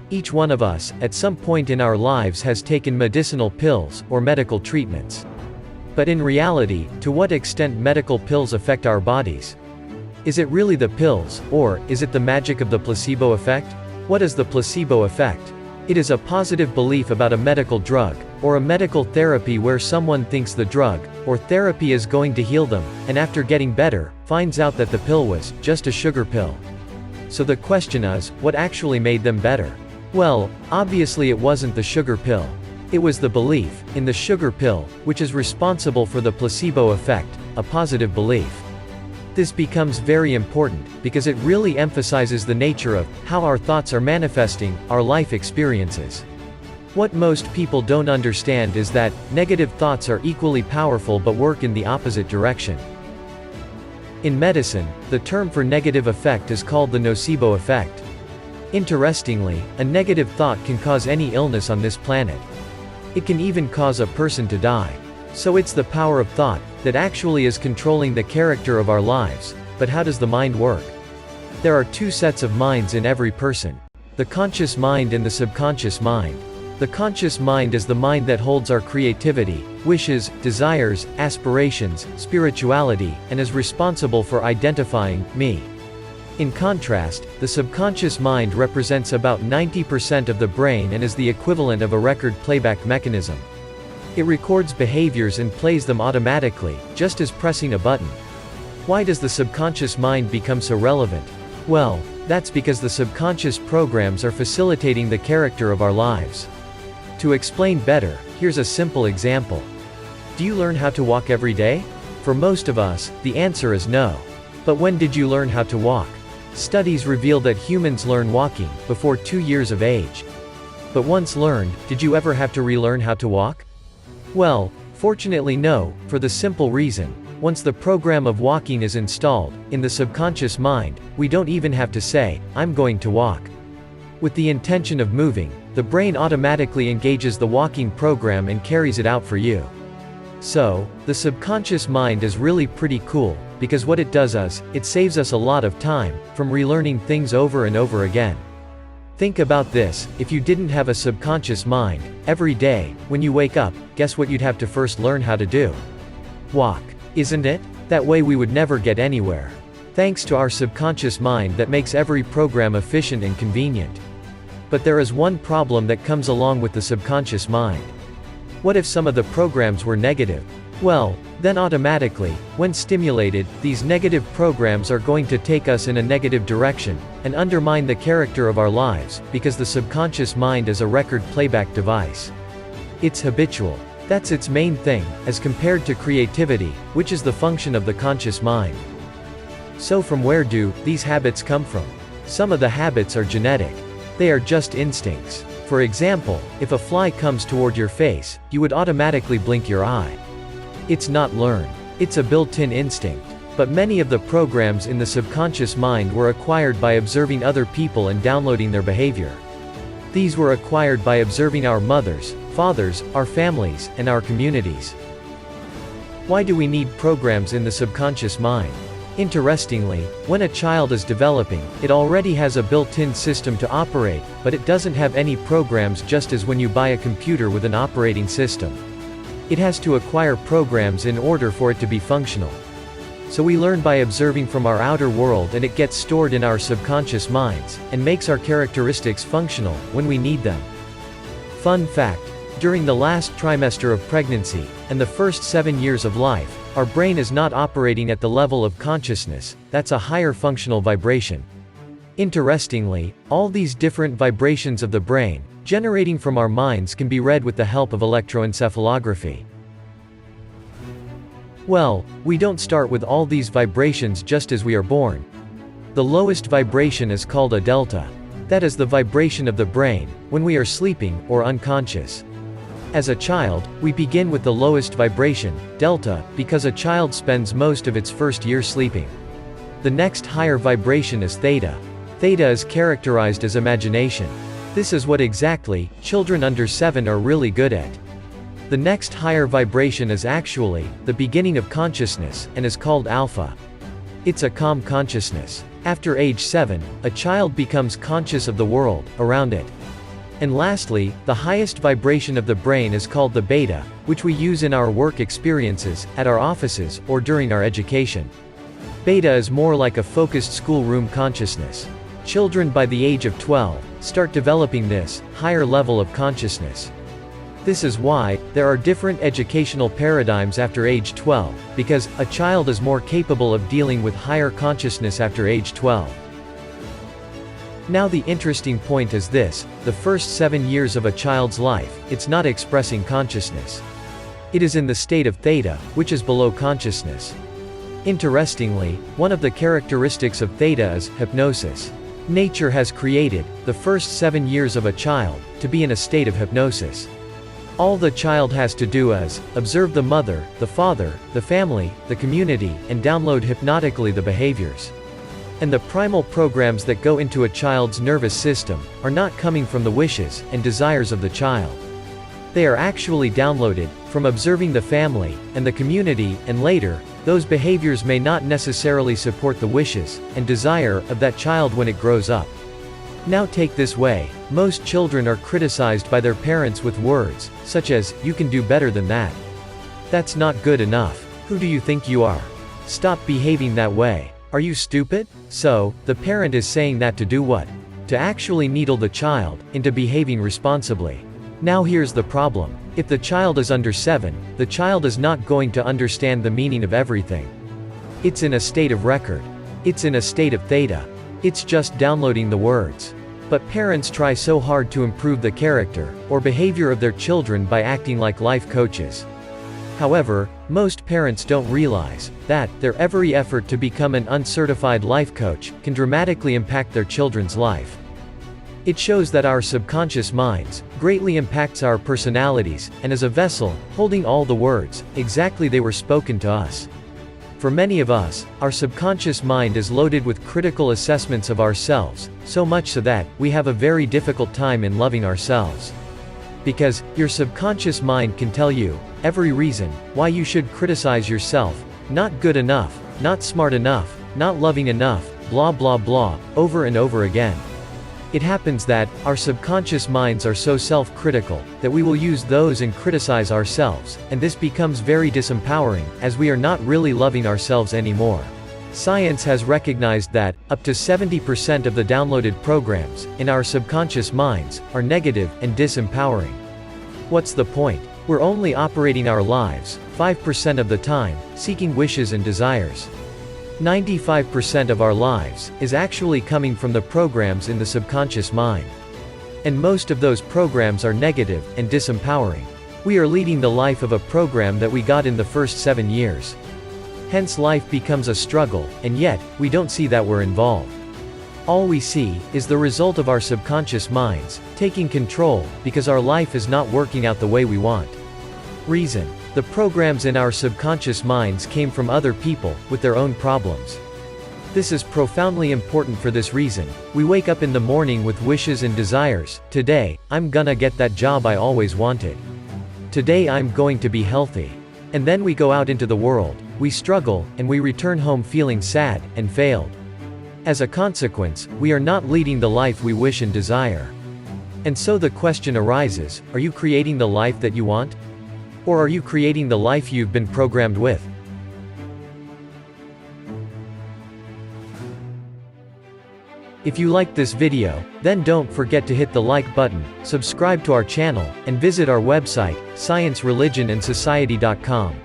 Each one of us, at some point in our lives, has taken medicinal pills, or medical treatments. But in reality, to what extent medical pills affect our bodies? Is it really the pills, or is it the magic of the placebo effect? What is the placebo effect? It is a positive belief about a medical drug, or a medical therapy where someone thinks the drug, or therapy is going to heal them, and after getting better, finds out that the pill was just a sugar pill. So the question is, what actually made them better? Well, obviously it wasn't the sugar pill. It was the belief in the sugar pill, which is responsible for the placebo effect, a positive belief. This becomes very important, because it really emphasizes the nature of how our thoughts are manifesting our life experiences. What most people don't understand is that negative thoughts are equally powerful but work in the opposite direction. In medicine, the term for negative effect is called the nocebo effect. Interestingly, a negative thought can cause any illness on this planet. It can even cause a person to die. So it's the power of thought that actually is controlling the character of our lives. But how does the mind work? There are two sets of minds in every person: the conscious mind and the subconscious mind. The conscious mind is the mind that holds our creativity, wishes, desires, aspirations, spirituality, and is responsible for identifying me. In contrast, the subconscious mind represents about 90% of the brain and is the equivalent of a record playback mechanism. It records behaviors and plays them automatically, just as pressing a button. Why does the subconscious mind become so relevant? Well, that's because the subconscious programs are facilitating the character of our lives. To explain better, here's a simple example. Do you learn how to walk every day? For most of us, the answer is no. But when did you learn how to walk? Studies reveal that humans learn walking before 2 years of age. But once learned, did you ever have to relearn how to walk? Well, fortunately no, for the simple reason, once the program of walking is installed in the subconscious mind, we don't even have to say, "I'm going to walk." With the intention of moving, the brain automatically engages the walking program and carries it out for you. So, the subconscious mind is really pretty cool, because what it does is, it saves us a lot of time, from relearning things over and over again. Think about this: if you didn't have a subconscious mind, every day, when you wake up, guess what you'd have to first learn how to do? Walk. Isn't it? That way we would never get anywhere. Thanks to our subconscious mind that makes every program efficient and convenient. But there is one problem that comes along with the subconscious mind. What if some of the programs were negative? Well, then automatically, when stimulated, these negative programs are going to take us in a negative direction, and undermine the character of our lives, because the subconscious mind is a record playback device. It's habitual. That's its main thing, as compared to creativity, which is the function of the conscious mind. So from where do these habits come from? Some of the habits are genetic. They are just instincts. For example, if a fly comes toward your face, you would automatically blink your eye. It's not learned. It's a built-in instinct. But many of the programs in the subconscious mind were acquired by observing other people and downloading their behavior. These were acquired by observing our mothers, fathers, our families, and our communities. Why do we need programs in the subconscious mind? Interestingly, when a child is developing, it already has a built-in system to operate, but it doesn't have any programs, just as when you buy a computer with an operating system. It has to acquire programs in order for it to be functional. So we learn by observing from our outer world, and it gets stored in our subconscious minds, and makes our characteristics functional when we need them. Fun fact: during the last trimester of pregnancy, and the first 7 years of life, our brain is not operating at the level of consciousness, that's a higher functional vibration. Interestingly, all these different vibrations of the brain, generating from our minds, can be read with the help of electroencephalography. Well, we don't start with all these vibrations just as we are born. The lowest vibration is called a delta. That is the vibration of the brain, when we are sleeping, or unconscious. As a child, we begin with the lowest vibration, delta, because a child spends most of its first year sleeping. The next higher vibration is theta. Theta is characterized as imagination. This is what exactly children under 7 are really good at. The next higher vibration is actually the beginning of consciousness, and is called alpha. It's a calm consciousness. After age 7, a child becomes conscious of the world around it. And lastly, the highest vibration of the brain is called the beta, which we use in our work experiences, at our offices, or during our education. Beta is more like a focused schoolroom consciousness. Children by the age of 12 start developing this higher level of consciousness. This is why there are different educational paradigms after age 12, because a child is more capable of dealing with higher consciousness after age 12. Now the interesting point is this: the first 7 years of a child's life, it's not expressing consciousness. It is in the state of theta, which is below consciousness. Interestingly, one of the characteristics of theta is hypnosis. Nature has created the first 7 years of a child to be in a state of hypnosis. All the child has to do is observe the mother, the father, the family, the community, and download hypnotically the behaviors. And the primal programs that go into a child's nervous system are not coming from the wishes and desires of the child. They are actually downloaded from observing the family and the community, and later, those behaviors may not necessarily support the wishes and desire of that child when it grows up. Now take this way: most children are criticized by their parents with words such as, "You can do better than that. That's not good enough. Who do you think you are? Stop behaving that way. Are you stupid?" So, the parent is saying that to do what? To actually needle the child into behaving responsibly. Now here's the problem. If the child is under 7, the child is not going to understand the meaning of everything. It's in a state of record. It's in a state of theta. It's just downloading the words. But parents try so hard to improve the character or behavior of their children by acting like life coaches. However, most parents don't realize that their every effort to become an uncertified life coach can dramatically impact their children's life. It shows that our subconscious minds greatly impacts our personalities, and as a vessel, holding all the words, exactly they were spoken to us. For many of us, our subconscious mind is loaded with critical assessments of ourselves, so much so that we have a very difficult time in loving ourselves. Because your subconscious mind can tell you every reason why you should criticize yourself: not good enough, not smart enough, not loving enough, blah blah blah, over and over again. It happens that our subconscious minds are so self-critical that we will use those and criticize ourselves, and this becomes very disempowering, as we are not really loving ourselves anymore. Science has recognized that up to 70% of the downloaded programs in our subconscious minds are negative and disempowering. What's the point? We're only operating our lives 5% of the time, seeking wishes and desires. 95% of our lives is actually coming from the programs in the subconscious mind. And most of those programs are negative and disempowering. We are leading the life of a program that we got in the first 7 years. Hence life becomes a struggle, and yet, we don't see that we're involved. All we see is the result of our subconscious minds taking control, because our life is not working out the way we want. Reason: the programs in our subconscious minds came from other people, with their own problems. This is profoundly important for this reason. We wake up in the morning with wishes and desires. Today, I'm gonna get that job I always wanted. Today I'm going to be healthy. And then we go out into the world, we struggle, and we return home feeling sad and failed. As a consequence, we are not leading the life we wish and desire. And so the question arises: are you creating the life that you want? Or are you creating the life you've been programmed with? If you liked this video, then don't forget to hit the like button, subscribe to our channel, and visit our website, sciencereligionandsociety.com.